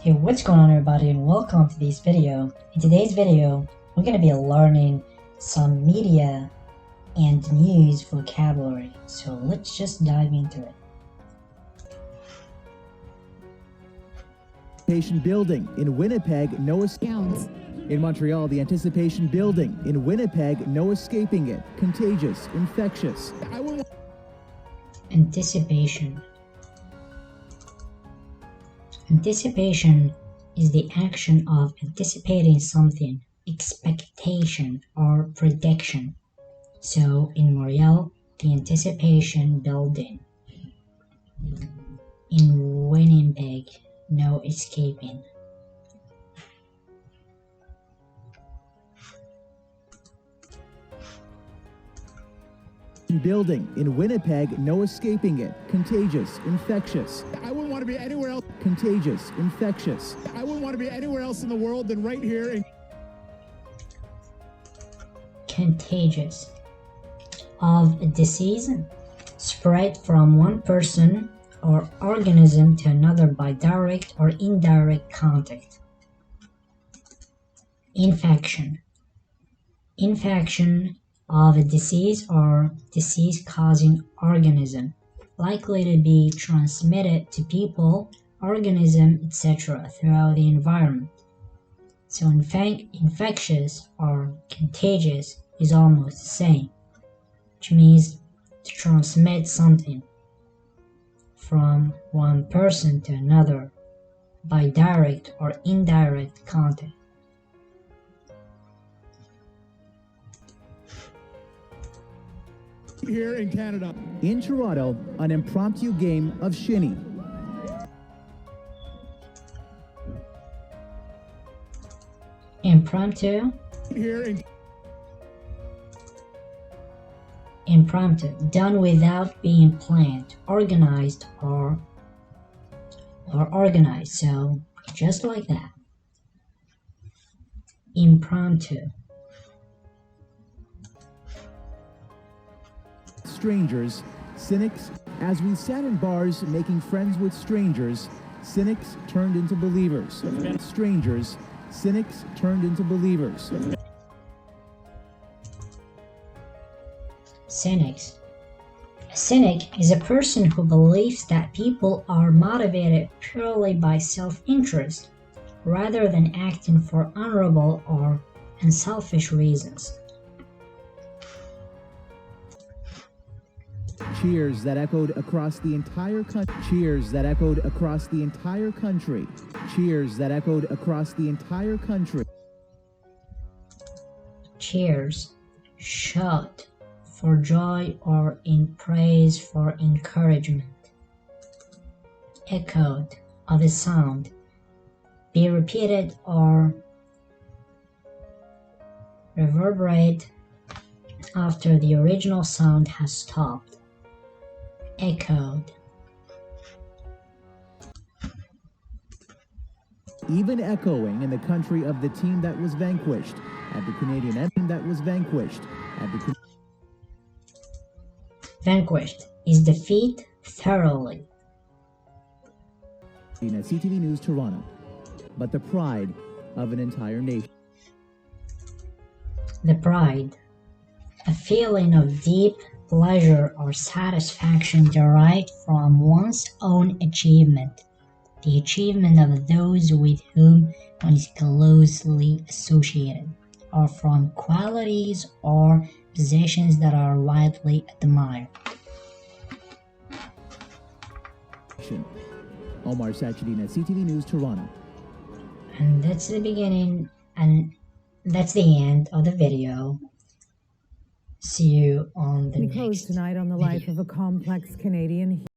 Hey, what's going on everybody, and welcome to this video. In today's video, we're going to be learning some media and news vocabulary. So let's just dive into it. Anticipation building in Winnipeg, no escapes. In Montreal, the anticipation building in Winnipeg, no escaping it. Contagious, infectious. Anticipation. Anticipation is the action of anticipating something, expectation or prediction. So in Montreal, the anticipation building. In Winnipeg, no escaping. Building in Winnipeg, no escaping it. Contagious, infectious. I wouldn't want to be anywhere else. Contagious, infectious. I wouldn't want to be anywhere else in the world than right here in Contagious. Of a disease spread from one person or organism to another by direct or indirect contact. Infection. Infection of a disease or disease-causing organism, likely to be transmitted to people, organism, etc. throughout the environment. So infectious or contagious is almost the same, which means to transmit something from one person to another by direct or indirect contact. here in Canada. In Toronto, an impromptu game of shinny. Impromptu. Here in Impromptu, done without being planned, organized, or organized. So just like that. Impromptu. Strangers, cynics. As we sat in bars making friends with strangers, cynics turned into believers. Strangers, cynics turned into believers. Cynics. A cynic is a person who believes that people are motivated purely by self-interest rather than acting for honorable or unselfish reasons. Cheers that echoed across the entire country. Cheers that echoed across the entire country. Cheers that echoed across the entire country. Cheers. Shout for joy or in praise for encouragement. Echoed of a sound. Be repeated or reverberate after the original sound has stopped. Echoed. Even echoing in the country of the team that was vanquished. At the Canadian team that was vanquished. At the Vanquished is defeat thoroughly. At CTV News Toronto, but the pride of an entire nation. The pride, a feeling of deep pleasure or satisfaction derived from one's own achievement, the achievement of those with whom one is closely associated, or from qualities or possessions that are widely admired. Omar Sachedin at CTV News Toronto. And that's the beginning, and that's the end of the video. See you on the We next close tonight on the video. life of a complex Canadian